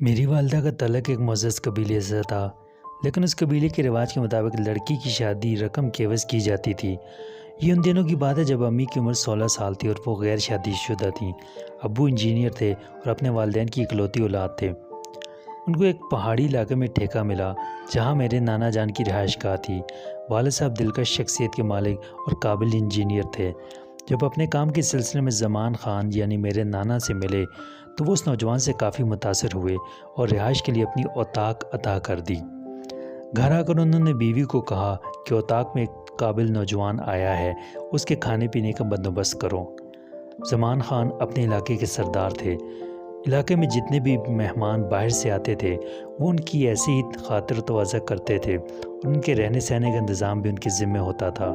میری والدہ کا تعلق ایک معزز قبیلے سے تھا، لیکن اس قبیلے کے رواج کے مطابق لڑکی کی شادی رقم کے عوض کی جاتی تھی۔ یہ ان دنوں کی بات ہے جب امی کی عمر 16 سال تھی اور وہ غیر شادی شدہ تھیں۔ ابو انجینئر تھے اور اپنے والدین کی اکلوتی اولاد تھے۔ ان کو ایک پہاڑی علاقے میں ٹھیکہ ملا جہاں میرے نانا جان کی رہائش گاہ تھی۔ والد صاحب دلکش شخصیت کے مالک اور قابل انجینئر تھے۔ جب اپنے کام کے سلسلے میں زمان خان یعنی میرے نانا سے ملے تو وہ اس نوجوان سے کافی متاثر ہوئے اور رہائش کے لیے اپنی اوطاق عطا کر دی۔ گھر آ کر انہوں نے بیوی کو کہا کہ اوطاق میں ایک قابل نوجوان آیا ہے، اس کے کھانے پینے کا بندوبست کرو۔ زمان خان اپنے علاقے کے سردار تھے۔ علاقے میں جتنے بھی مہمان باہر سے آتے تھے وہ ان کی ایسی ہی خاطر تواضع کرتے تھے اور ان کے رہنے سہنے کا انتظام بھی ان کے ذمہ ہوتا تھا۔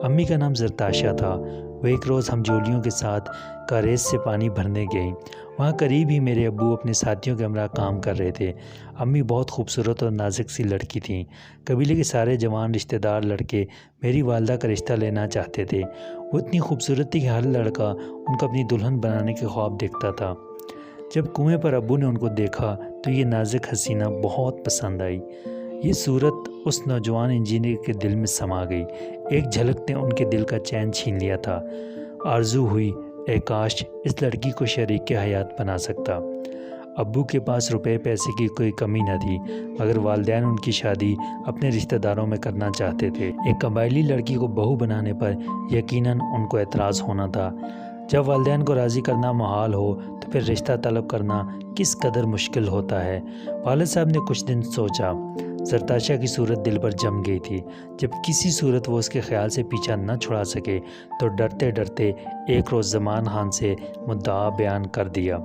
امی کا نام زرتاشا تھا۔ وہ ایک روز ہم جولیوں کے ساتھ کاریز سے پانی بھرنے گئیں۔ وہاں قریب ہی میرے ابو اپنے ساتھیوں کے ہمراہ کام کر رہے تھے۔ امی بہت خوبصورت اور نازک سی لڑکی تھیں۔ قبیلے کے سارے جوان رشتہ دار لڑکے میری والدہ کا رشتہ لینا چاہتے تھے۔ وہ اتنی خوبصورت تھی کہ ہر لڑکا ان کو اپنی دلہن بنانے کے خواب دیکھتا تھا۔ جب کنویں پر ابو نے ان کو دیکھا تو یہ نازک حسینہ بہت پسند آئی۔ یہ صورت اس نوجوان انجینئر کے دل میں سما گئی۔ ایک جھلک نے ان کے دل کا چین چھین لیا تھا۔ آرزو ہوئی اے کاش اس لڑکی کو شریک حیات بنا سکتا۔ ابو کے پاس روپے پیسے کی کوئی کمی نہ تھی، مگر والدین ان کی شادی اپنے رشتہ داروں میں کرنا چاہتے تھے۔ ایک قبائلی لڑکی کو بہو بنانے پر یقیناً ان کو اعتراض ہونا تھا۔ جب والدین کو راضی کرنا محال ہو تو پھر رشتہ طلب کرنا کس قدر مشکل ہوتا ہے۔ والد صاحب نے کچھ دن سوچا۔ زرتاشا کی صورت دل پر جم گئی تھی۔ جب کسی صورت وہ اس کے خیال سے پیچھا نہ چھڑا سکے تو ڈرتے ڈرتے ایک روز زمان خان سے مدعا بیان کر دیا۔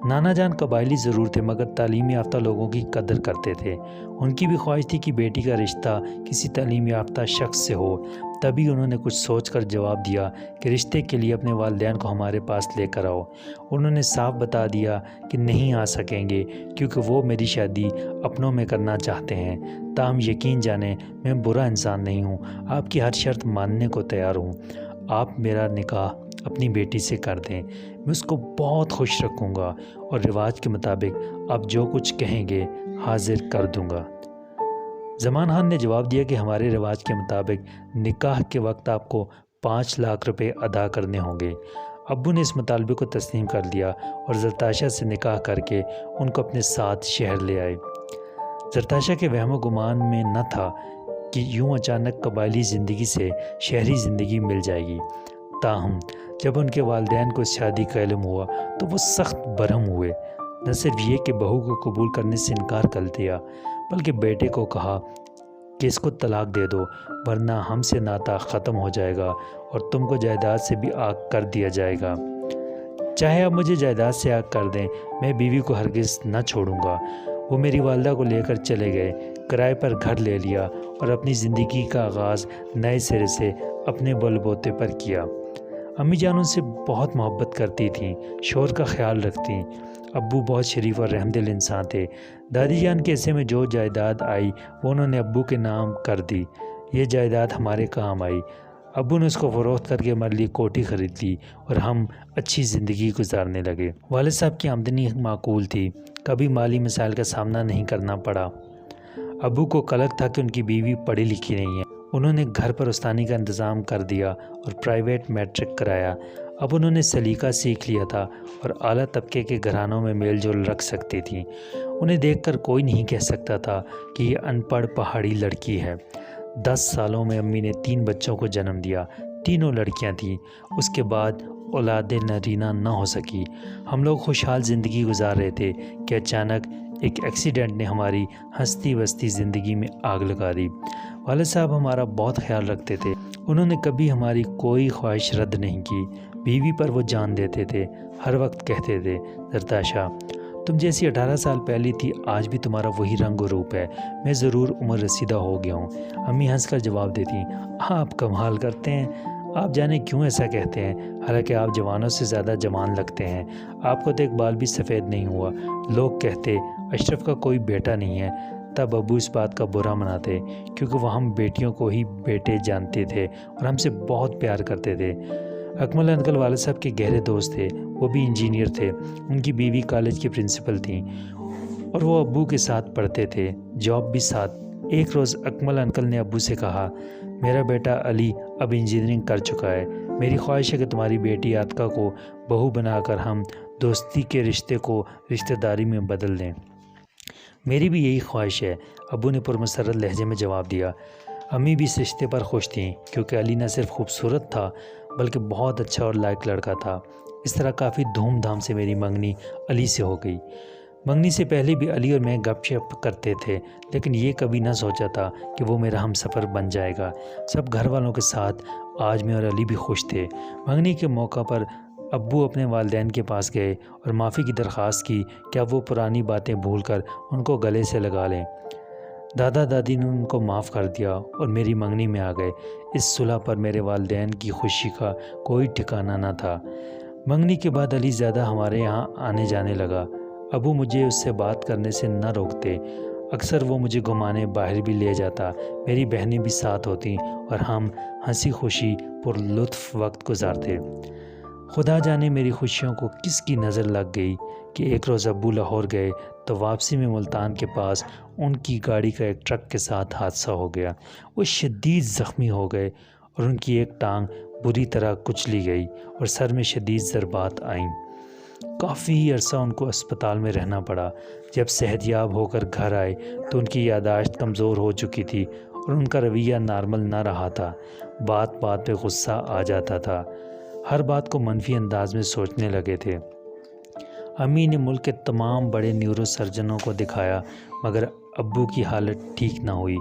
نانا جان قبائلی ضرور تھے مگر تعلیم یافتہ لوگوں کی قدر کرتے تھے۔ ان کی بھی خواہش تھی کہ بیٹی کا رشتہ کسی تعلیم یافتہ شخص سے ہو۔ تبھی انہوں نے کچھ سوچ کر جواب دیا کہ رشتے کے لیے اپنے والدین کو ہمارے پاس لے کر آؤ۔ انہوں نے صاف بتا دیا کہ نہیں آ سکیں گے کیونکہ وہ میری شادی اپنوں میں کرنا چاہتے ہیں۔ تاہم یقین جانیں میں برا انسان نہیں ہوں، آپ کی ہر شرط ماننے کو تیار ہوں۔ آپ میرا نکاح اپنی بیٹی سے کر دیں، میں اس کو بہت خوش رکھوں گا اور رواج کے مطابق آپ جو کچھ کہیں گے حاضر کر دوں گا۔ زمان خان نے جواب دیا کہ ہمارے رواج کے مطابق نکاح کے وقت آپ کو 5 لاکھ روپے ادا کرنے ہوں گے۔ ابو نے اس مطالبے کو تسلیم کر لیا اور زرتاشا سے نکاح کر کے ان کو اپنے ساتھ شہر لے آئے۔ زرتاشا کے وہم و گمان میں نہ تھا کہ یوں اچانک قبائلی زندگی سے شہری زندگی مل جائے گی۔ تاہم جب ان کے والدین کو اس شادی کا علم ہوا تو وہ سخت برہم ہوئے۔ نہ صرف یہ کہ بہو کو قبول کرنے سے انکار کر دیا بلکہ بیٹے کو کہا کہ اس کو طلاق دے دو ورنہ ہم سے ناطہ ختم ہو جائے گا اور تم کو جائیداد سے بھی آگ کر دیا جائے گا۔ چاہے آپ مجھے جائیداد سے آگ کر دیں، میں بیوی کو ہرگز نہ چھوڑوں گا۔ وہ میری والدہ کو لے کر چلے گئے، کرائے پر گھر لے لیا اور اپنی زندگی کا آغاز نئے سرے سے اپنے بل بوتے پر کیا۔ امی جان ان سے بہت محبت کرتی تھیں، شوہر کا خیال رکھتیں۔ ابو بہت شریف اور رحم دل انسان تھے۔ دادی جان کے حصے میں جو جائیداد آئی وہ انہوں نے ابو کے نام کر دی۔ یہ جائیداد ہمارے کام آئی۔ ابو نے اس کو فروخت کر کے ہمارے لیے کوٹھی خرید لی اور ہم اچھی زندگی گزارنے لگے۔ والد صاحب کی آمدنی معقول تھی، کبھی مالی مسائل کا سامنا نہیں کرنا پڑا۔ ابو کو قلق تھا کہ ان کی بیوی پڑھی لکھی نہیں ہے۔ انہوں نے گھر پر استانی کا انتظام کر دیا اور پرائیویٹ میٹرک کرایا۔ اب انہوں نے سلیقہ سیکھ لیا تھا اور اعلیٰ طبقے کے گھرانوں میں میل جول رکھ سکتی تھیں۔ انہیں دیکھ کر کوئی نہیں کہہ سکتا تھا کہ یہ ان پڑھ پہاڑی لڑکی ہے۔ 10 سالوں میں امی نے 3 بچوں کو جنم دیا، تینوں لڑکیاں تھیں۔ اس کے بعد اولاد نرینہ نہ ہو سکی۔ ہم لوگ خوشحال زندگی گزار رہے تھے کہ اچانک ایک ایکسیڈنٹ نے ہماری ہنستی بستی زندگی میں آگ لگا دی۔ والد صاحب ہمارا بہت خیال رکھتے تھے، انہوں نے کبھی ہماری کوئی خواہش رد نہیں کی۔ بیوی پر وہ جان دیتے تھے، ہر وقت کہتے تھے زرتاشا تم جیسی 18 سال پہلی تھی آج بھی تمہارا وہی رنگ و روپ ہے، میں ضرور عمر رسیدہ ہو گیا ہوں۔ امی ہنس کر جواب دیتی آپ کمال کرتے ہیں، آپ جانے کیوں ایسا کہتے ہیں، حالانکہ آپ جوانوں سے زیادہ جوان لگتے ہیں۔ آپ کو تو ایک بال بھی سفید نہیں ہوا۔ لوگ کہتے اشرف کا کوئی بیٹا نہیں ہے۔ تب ابو اس بات کا برا مناتے کیونکہ وہ ہم بیٹیوں کو ہی بیٹے جانتے تھے اور ہم سے بہت پیار کرتے تھے۔ اکمل انکل والد صاحب کے گہرے دوست تھے، وہ بھی انجینئر تھے، ان کی بیوی کالج کی پرنسپل تھیں اور وہ ابو کے ساتھ پڑھتے تھے، جاب بھی ساتھ۔ ایک روز اکمل انکل نے ابو سے کہا، میرا بیٹا علی اب انجینئرنگ کر چکا ہے، میری خواہش ہے کہ تمہاری بیٹی عاتکہ کو بہو بنا کر ہم دوستی کے رشتے کو رشتہ داری میں بدل دیں۔ میری بھی یہی خواہش ہے، ابو نے پرمسرت لہجے میں جواب دیا۔ امی بھی اس رشتے پر خوش تھیں کیونکہ علی نہ صرف خوبصورت تھا بلکہ بہت اچھا اور لائق لڑکا تھا۔ اس طرح کافی دھوم دھام سے میری منگنی علی سے ہو گئی۔ منگنی سے پہلے بھی علی اور میں گپ شپ کرتے تھے، لیکن یہ کبھی نہ سوچا تھا کہ وہ میرا ہم سفر بن جائے گا۔ سب گھر والوں کے ساتھ آج میں اور علی بھی خوش تھے۔ منگنی کے موقع پر ابو اپنے والدین کے پاس گئے اور معافی کی درخواست کی کہ اب وہ پرانی باتیں بھول کر ان کو گلے سے لگا لیں۔ دادا دادی نے ان کو معاف کر دیا اور میری منگنی میں آ گئے۔ اس صلح پر میرے والدین کی خوشی کا کوئی ٹھکانہ نہ تھا۔ منگنی کے بعد علی زیادہ ہمارے یہاں آنے جانے لگا۔ ابو مجھے اس سے بات کرنے سے نہ روکتے، اکثر وہ مجھے گھمانے باہر بھی لے جاتا، میری بہنیں بھی ساتھ ہوتیں اور ہم ہنسی خوشی پر لطف وقت گزارتے۔ خدا جانے میری خوشیوں کو کس کی نظر لگ گئی کہ ایک روز ابو لاہور گئے تو واپسی میں ملتان کے پاس ان کی گاڑی کا ایک ٹرک کے ساتھ حادثہ ہو گیا۔ وہ شدید زخمی ہو گئے اور ان کی ایک ٹانگ بری طرح کچلی گئی اور سر میں شدید ضربات آئیں۔ کافی عرصہ ان کو اسپتال میں رہنا پڑا۔ جب صحت یاب ہو کر گھر آئے تو ان کی یادداشت کمزور ہو چکی تھی اور ان کا رویہ نارمل نہ رہا تھا، بات بات پہ غصہ آ جاتا تھا، ہر بات کو منفی انداز میں سوچنے لگے تھے۔ امی نے ملک کے تمام بڑے نیورو سرجنوں کو دکھایا مگر ابو کی حالت ٹھیک نہ ہوئی۔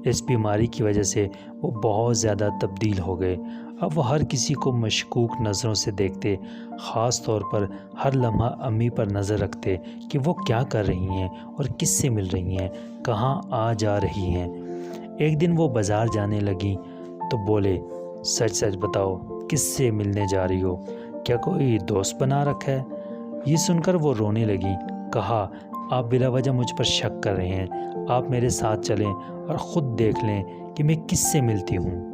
اس بیماری کی وجہ سے وہ بہت زیادہ تبدیل ہو گئے۔ اب وہ ہر کسی کو مشکوک نظروں سے دیکھتے، خاص طور پر ہر لمحہ امی پر نظر رکھتے کہ وہ کیا کر رہی ہیں اور کس سے مل رہی ہیں، کہاں آ جا رہی ہیں۔ ایک دن وہ بازار جانے لگیں تو بولے، سچ سچ بتاؤ کس سے ملنے جا رہی ہو، کیا کوئی دوست بنا رکھا ہے؟ یہ سن کر وہ رونے لگیں۔ کہا، آپ بلا وجہ مجھ پر شک کر رہے ہیں، آپ میرے ساتھ چلیں اور خود دیکھ لیں کہ میں کس سے ملتی ہوں۔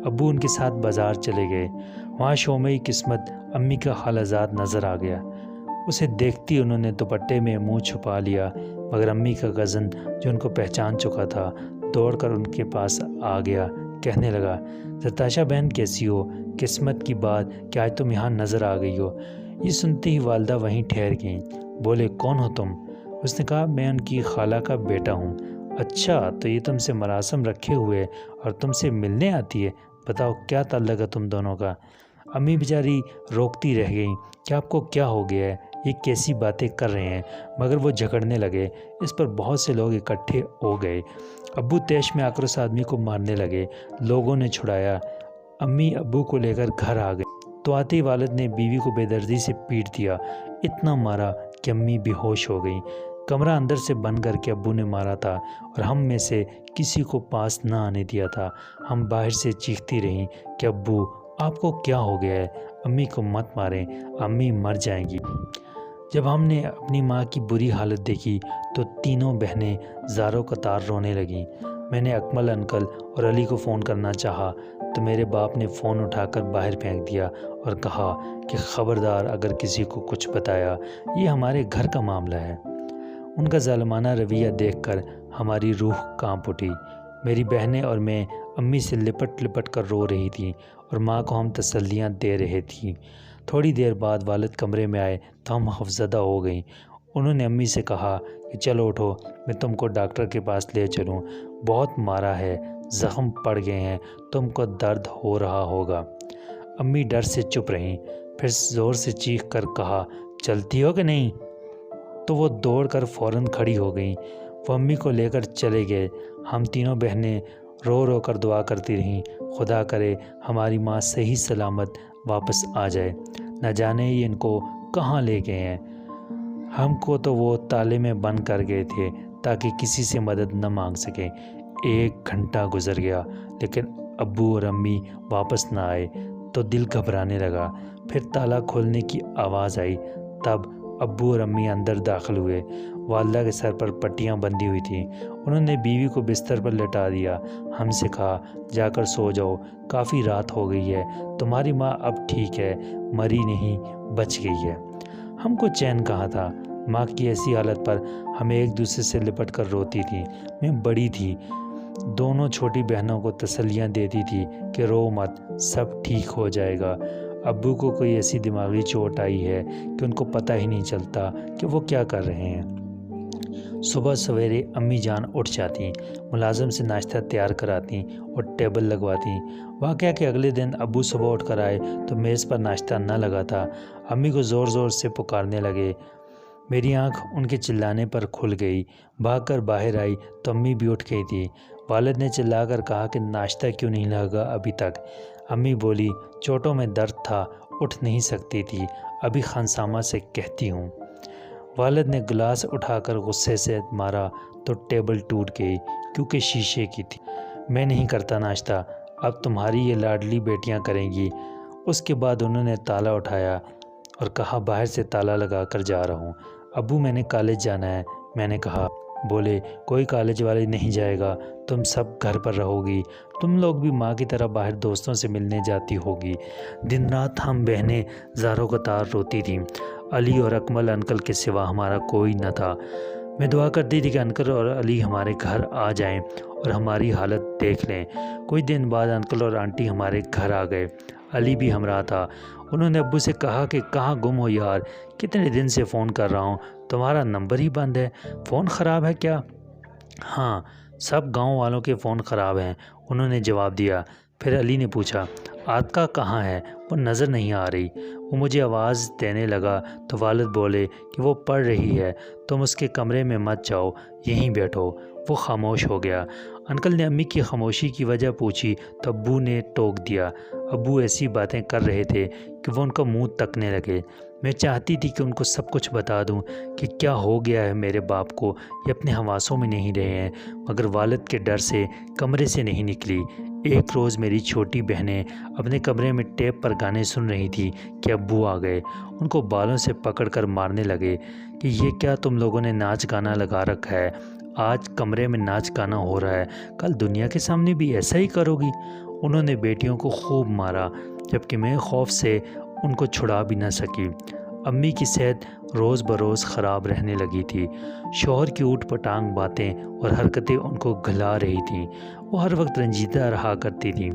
ابو ان کے ساتھ بازار چلے گئے۔ وہاں شومئی قسمت امی کا خالہ نظر آ گیا۔ اسے دیکھتی انہوں نے دوپٹے میں منہ چھپا لیا، مگر امی کا غزن جو ان کو پہچان چکا تھا دوڑ کر ان کے پاس آ گیا، کہنے لگا، زرتاشا بہن کیسی ہو؟ قسمت کی بات کہ آج تم یہاں نظر آ گئی ہو۔ یہ سنتے ہی والدہ وہیں ٹھہر گئیں۔ بولے، کون ہو تم؟ اس نے کہا، میں ان کی خالہ کا بیٹا ہوں۔ اچھا، تو یہ تم سے مراسم رکھے ہوئے اور تم سے ملنے آتی ہے؟ بتاؤ کیا تعلق ہے تم دونوں کا؟ امی بیچاری روکتی رہ گئیں کہ آپ کو کیا ہو گیا ہے، یہ کیسی باتیں کر رہے ہیں، مگر وہ جھگڑنے لگے۔ اس پر بہت سے لوگ اکٹھے ہو گئے۔ ابو طیش میں آ کر اس آدمی کو مارنے لگے، لوگوں نے چھڑایا۔ امی ابو کو لے کر گھر آ گئے تو آتے ہی والد نے بیوی کو بے دردی سے پیٹ دیا، اتنا مارا کہ امی بے ہوش ہو گئیں۔ کمرہ اندر سے بند کر کے ابو نے مارا تھا اور ہم میں سے کسی کو پاس نہ آنے دیا تھا۔ ہم باہر سے چیختی رہیں کہ ابو آپ کو کیا ہو گیا ہے، امی کو مت ماریں، امی مر جائیں گی۔ جب ہم نے اپنی ماں کی بری حالت دیکھی تو تینوں بہنیں زاروں قطار رونے لگیں۔ میں نے اکمل انکل اور علی کو فون کرنا چاہا تو میرے باپ نے فون اٹھا کر باہر پھینک دیا اور کہا کہ خبردار اگر کسی کو کچھ بتایا، یہ ہمارے گھر کا معاملہ ہے۔ ان کا ظالمانہ رویہ دیکھ کر ہماری روح کانپ اٹھی۔ میری بہنیں اور میں امی سے لپٹ لپٹ کر رو رہی تھیں اور ماں کو ہم تسلیاں دے رہے تھیں۔ تھوڑی دیر بعد والد کمرے میں آئے تو ہم خوفزدہ ہو گئیں۔ انہوں نے امی سے کہا کہ چلو اٹھو، میں تم کو ڈاکٹر کے پاس لے چلوں، بہت مارا ہے، زخم پڑ گئے ہیں، تم کو درد ہو رہا ہوگا۔ امی ڈر سے چپ رہیں، پھر زور سے چیخ کر کہا، چلتی ہو کہ نہیں؟ تو وہ دوڑ کر فوراً کھڑی ہو گئیں۔ وہ امی کو لے کر چلے گئے۔ ہم تینوں بہنیں رو رو کر دعا کرتی رہیں، خدا کرے ہماری ماں صحیح سلامت واپس آ جائے، نہ جانے یہ ان کو کہاں لے گئے ہیں۔ ہم کو تو وہ تالے میں بند کر گئے تھے تاکہ کسی سے مدد نہ مانگ سکیں۔ 1 گھنٹہ گزر گیا لیکن ابو اور امی واپس نہ آئے تو دل گھبرانے لگا۔ پھر تالا کھولنے کی آواز آئی، تب ابو اور امی اندر داخل ہوئے۔ والدہ کے سر پر پٹیاں بندھی ہوئی تھیں۔ انہوں نے بیوی کو بستر پر لٹا دیا۔ ہم سے کہا، جا کر سو جاؤ، کافی رات ہو گئی ہے، تمہاری ماں اب ٹھیک ہے، مری نہیں، بچ گئی ہے۔ ہم کو چین کہاں تھا؟ ماں کی ایسی حالت پر ہمیں ایک دوسرے سے لپٹ کر روتی تھی۔ میں بڑی تھی، دونوں چھوٹی بہنوں کو تسلیاں دیتی تھی کہ رو مت، سب ٹھیک ہو جائے گا۔ ابو کو کوئی ایسی دماغی چوٹ آئی ہے کہ ان کو پتہ ہی نہیں چلتا کہ وہ کیا کر رہے ہیں۔ صبح سویرے امی جان اٹھ جاتی، ملازم سے ناشتہ تیار کراتی اور ٹیبل لگواتی۔ واقعہ کہ اگلے دن ابو صبح اٹھ کر آئے تو میز پر ناشتہ نہ لگا تھا۔ امی کو زور زور سے پکارنے لگے۔ میری آنکھ ان کے چلانے پر کھل گئی۔ بھاگ کر باہر آئی تو امی بھی اٹھ گئی تھی۔ والد نے چلا کر کہا کہ ناشتہ کیوں نہیں لگا ابھی تک؟ امی بولی، چوٹوں میں درد تھا، اٹھ نہیں سکتی تھی، ابھی خانسامہ سے کہتی ہوں۔ والد نے گلاس اٹھا کر غصے سے مارا تو ٹیبل ٹوٹ گئی کیونکہ شیشے کی تھی۔ میں نہیں کرتا ناشتہ، اب تمہاری یہ لاڈلی بیٹیاں کریں گی۔ اس کے بعد انہوں نے تالا اٹھایا اور کہا، باہر سے تالا لگا کر جا رہا ہوں۔ ابو، میں نے کالج جانا ہے۔ میں نے کہا۔ بولے، کوئی کالج والے نہیں جائے گا، تم سب گھر پر رہو گی، تم لوگ بھی ماں کی طرح باہر دوستوں سے ملنے جاتی ہوگی۔ دن رات ہم بہنیں زاروں قطار روتی تھیں۔ علی اور اکمل انکل کے سوا ہمارا کوئی نہ تھا۔ میں دعا کرتی تھی کہ انکل اور علی ہمارے گھر آ جائیں اور ہماری حالت دیکھ لیں۔ کچھ دن بعد انکل اور آنٹی ہمارے گھر آ گئے۔ علی بھی ہمراہ تھا۔ انہوں نے ابو سے کہا کہ کہاں گم ہو یار، کتنے دن سے فون کر رہا ہوں، تمہارا نمبر ہی بند ہے، فون خراب ہے کیا؟ ہاں، سب گاؤں والوں کے فون خراب ہیں، انہوں نے جواب دیا۔ پھر علی نے پوچھا، عاتقہ کہاں ہے؟ وہ نظر نہیں آ رہی۔ وہ مجھے آواز دینے لگا تو والد بولے کہ وہ پڑھ رہی ہے، تم اس کے کمرے میں مت جاؤ، یہیں بیٹھو۔ وہ خاموش ہو گیا۔ انکل نے امی کی خاموشی کی وجہ پوچھی تو ابو نے ٹوک دیا۔ ابو ایسی باتیں کر رہے تھے کہ وہ ان کا منہ تکنے لگے۔ میں چاہتی تھی کہ ان کو سب کچھ بتا دوں کہ کیا ہو گیا ہے میرے باپ کو، یہ اپنے حواسوں میں نہیں رہے ہیں، مگر والد کے ڈر سے کمرے سے نہیں نکلی۔ ایک روز میری چھوٹی بہنیں اپنے کمرے میں ٹیپ پر گانے سن رہی تھی کہ ابو آ گئے۔ ان کو بالوں سے پکڑ کر مارنے لگے کہ یہ کیا تم لوگوں نے ناچ گانا لگا رکھا ہے؟ آج کمرے میں ناچ گانا ہو رہا ہے، کل دنیا کے سامنے بھی ایسا ہی کرو گی؟ انہوں نے بیٹیوں کو خوب مارا، جبکہ میں خوف سے ان کو چھڑا بھی نہ سکی۔ امی کی صحت روز بروز خراب رہنے لگی تھی۔ شوہر کی اوٹ پٹانگ باتیں اور حرکتیں ان کو گھلا رہی تھیں۔ وہ ہر وقت رنجیدہ رہا کرتی تھیں،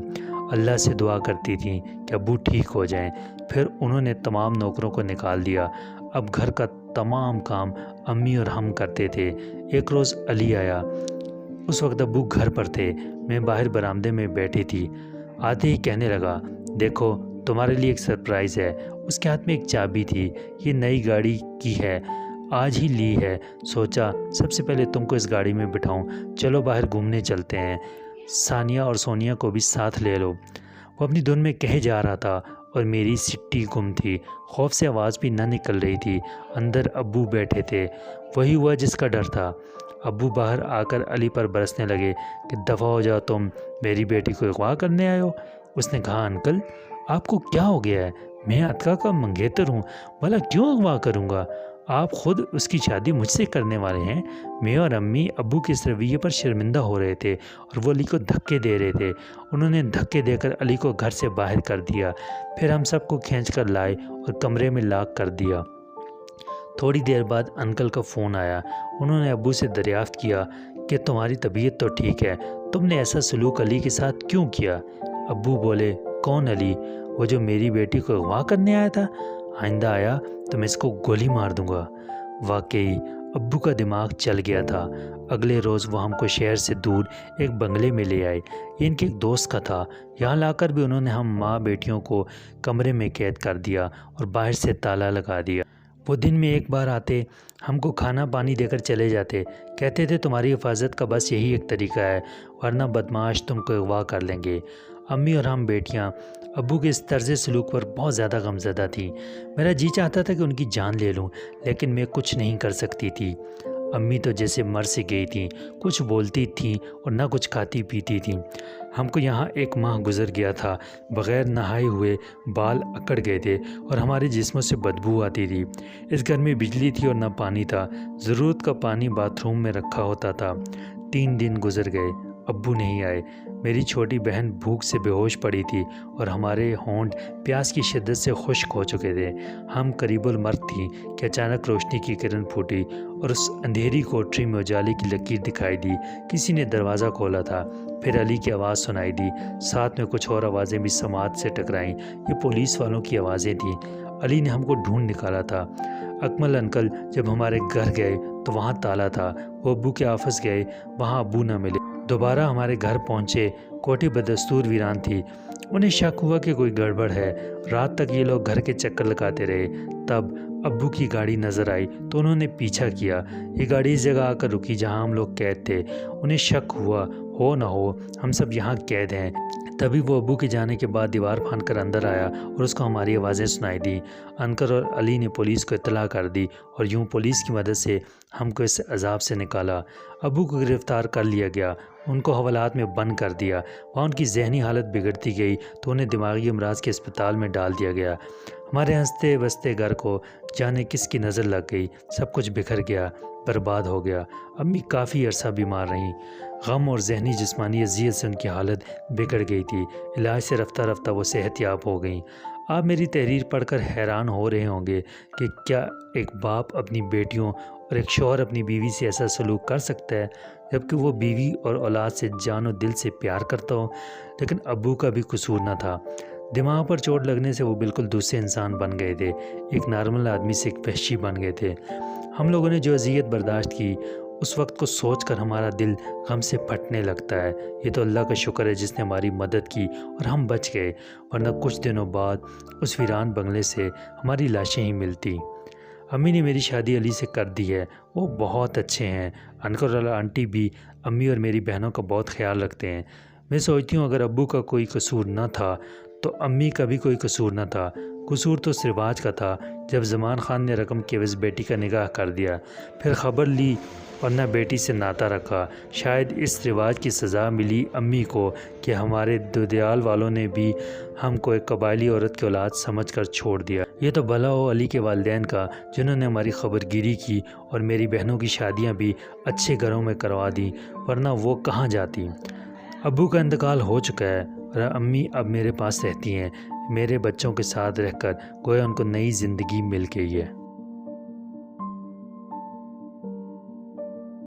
اللہ سے دعا کرتی تھیں کہ ابو ٹھیک ہو جائیں۔ پھر انہوں نے تمام نوکروں کو نکال دیا۔ اب گھر کا تمام کام امی اور ہم کرتے تھے۔ ایک روز علی آیا، اس وقت ابو گھر پر تھے۔ میں باہر برآمدے میں بیٹھی تھی۔ آتے ہی کہنے لگا، دیکھو تمہارے لیے ایک سرپرائز ہے۔ اس کے ہاتھ میں ایک چابی تھی، یہ نئی گاڑی کی ہے، آج ہی لی ہے، سوچا سب سے پہلے تم کو اس گاڑی میں بٹھاؤں، چلو باہر گھومنے چلتے ہیں، ثانیہ اور سونیا کو بھی ساتھ لے لو۔ وہ اپنی دھن میں کہے جا رہا تھا اور میری سٹی گم تھی، خوف سے آواز بھی نہ نکل رہی تھی۔ اندر ابو بیٹھے تھے، وہی ہوا جس کا ڈر تھا۔ ابو باہر آ کر علی پر برسنے لگے کہ دفع ہو جاؤ، تم میری بیٹی کو اغوا کرنے آئے ہو۔ اس نے کہا، انکل آپ کو کیا ہو گیا ہے؟ میں عاتقہ کا منگیتر ہوں، بھلا کیوں اغوا کروں گا؟ آپ خود اس کی شادی مجھ سے کرنے والے ہیں۔ میں اور امی ابو کے اس رویے پر شرمندہ ہو رہے تھے اور وہ علی کو دھکے دے رہے تھے۔ انہوں نے دھکے دے کر علی کو گھر سے باہر کر دیا، پھر ہم سب کو کھینچ کر لائے اور کمرے میں لاک کر دیا۔ تھوڑی دیر بعد انکل کا فون آیا۔ انہوں نے ابو سے دریافت کیا کہ تمہاری طبیعت تو ٹھیک ہے، تم نے ایسا سلوک علی کے ساتھ کیوں کیا؟ ابو بولے، کون علی؟ وہ جو میری بیٹی کو اغوا کرنے آیا تھا، آئندہ آیا تو میں اس کو گولی مار دوں گا۔ واقعی ابو کا دماغ چل گیا تھا۔ اگلے روز وہ ہم کو شہر سے دور ایک بنگلے میں لے آئے، یہ ان کے ایک دوست کا تھا۔ یہاں لا کر بھی انہوں نے ہم ماں بیٹیوں کو کمرے میں قید کر دیا اور باہر سے تالا لگا دیا۔ وہ دن میں ایک بار آتے، ہم کو کھانا پانی دے کر چلے جاتے، کہتے تھے تمہاری حفاظت کا بس یہی ایک طریقہ ہے، ورنہ بدمعاش تم کو اغوا کر لیں گے۔ امی اور ہم بیٹیاں ابو کے اس طرز سلوک پر بہت زیادہ غمزدہ تھیں۔ میرا جی چاہتا تھا کہ ان کی جان لے لوں، لیکن میں کچھ نہیں کر سکتی تھی۔ امی تو جیسے مر سے گئی تھیں، کچھ بولتی تھیں اور نہ کچھ کھاتی پیتی تھیں۔ ہم کو یہاں 1 ماہ گزر گیا تھا، بغیر نہائے ہوئے بال اکڑ گئے تھے اور ہمارے جسموں سے بدبو آتی تھی۔ اس گھر میں بجلی تھی اور نہ پانی تھا، ضرورت کا پانی باتھ روم میں رکھا ہوتا تھا۔ 3 دن گزر گئے، ابو نہیں آئے۔ میری چھوٹی بہن بھوک سے بے ہوش پڑی تھی اور ہمارے ہونٹ پیاس کی شدت سے خشک ہو چکے تھے۔ ہم قریب المرگ تھی کہ اچانک روشنی کی کرن پھوٹی اور اس اندھیری کوٹری میں اجالے کی لکیر دکھائی دی۔ کسی نے دروازہ کھولا تھا، پھر علی کی آواز سنائی دی، ساتھ میں کچھ اور آوازیں بھی سماعت سے ٹکرائیں۔ یہ پولیس والوں کی آوازیں تھیں۔ علی نے ہم کو ڈھونڈ نکالا تھا۔ اکمل انکل جب ہمارے گھر گئے تو وہاں تالا تھا۔ وہ ابو کے آفس گئے، وہاں ابو نہ ملے۔ دوبارہ ہمارے گھر پہنچے، کوٹھی بدستور ویران تھی۔ انہیں شک ہوا کہ کوئی گڑبڑ ہے۔ رات تک یہ لوگ گھر کے چکر لگاتے رہے۔ تب ابو کی گاڑی نظر آئی تو انہوں نے پیچھا کیا۔ یہ گاڑی اس جگہ آ کر رکی جہاں ہم لوگ قید تھے۔ انہیں شک ہوا ہو نہ ہو ہم سب یہاں قید ہیں۔ تبھی وہ ابو کے جانے کے بعد دیوار پھاند کر اندر آیا اور اس کو ہماری آوازیں سنائی دیں۔ انکل اور علی نے پولیس کو اطلاع کر دی اور یوں پولیس کی مدد سے ہم کو اس عذاب سے نکالا۔ ابو کو گرفتار کر لیا گیا، ان کو حوالات میں بند کر دیا۔ وہاں ان کی ذہنی حالت بگڑتی گئی تو انہیں دماغی امراض کے اسپتال میں ڈال دیا گیا۔ ہمارے ہنستے بستے گھر کو جانے کس کی نظر لگ گئی، سب کچھ بکھر گیا، برباد ہو گیا۔ امی کافی عرصہ بیمار رہیں۔ غم اور ذہنی جسمانی اذیت سے ان کی حالت بگڑ گئی تھی۔ علاج سے رفتہ رفتہ وہ صحت یاب ہو گئیں۔ آپ میری تحریر پڑھ کر حیران ہو رہے ہوں گے کہ کیا ایک باپ اپنی بیٹیوں اور ایک شوہر اپنی بیوی سے ایسا سلوک کر سکتا ہے جبکہ وہ بیوی اور اولاد سے جان و دل سے پیار کرتا ہو۔ لیکن ابو کا بھی قصور نہ تھا۔ دماغ پر چوٹ لگنے سے وہ بالکل دوسرے انسان بن گئے تھے، ایک نارمل آدمی سے ایک وحشی بن گئے تھے۔ ہم لوگوں نے جو اذیت برداشت کی اس وقت کو سوچ کر ہمارا دل غم سے پھٹنے لگتا ہے۔ یہ تو اللہ کا شکر ہے جس نے ہماری مدد کی اور ہم بچ گئے، ورنہ کچھ دنوں بعد اس ویران بنگلے سے ہماری لاشیں ہی ملتی۔ امی نے میری شادی علی سے کر دی ہے، وہ بہت اچھے ہیں۔ انکل اور آنٹی بھی امی اور میری بہنوں کا بہت خیال رکھتے ہیں۔ میں سوچتی ہوں اگر ابو کا کوئی قصور نہ تھا تو امی کا بھی کوئی قصور نہ تھا۔ قصور تو اس رواج کا تھا۔ جب زمان خان نے رقم کے عوض بیٹی کا نکاح کر دیا، پھر خبر لی اور نہ بیٹی سے ناطہ رکھا، شاید اس رواج کی سزا ملی امی کو کہ ہمارے دودیال والوں نے بھی ہم کو ایک قبائلی عورت کی اولاد سمجھ کر چھوڑ دیا۔ یہ تو بھلا ہو علی کے والدین کا جنہوں نے ہماری خبر گیری کی اور میری بہنوں کی شادیاں بھی اچھے گھروں میں کروا دیں، ورنہ وہ کہاں جاتی۔ ابو کا انتقال ہو چکا ہے اور امی اب میرے پاس رہتی ہیں، میرے بچوں کے ساتھ رہ کر گویا ان کو نئی زندگی مل گئی ہے۔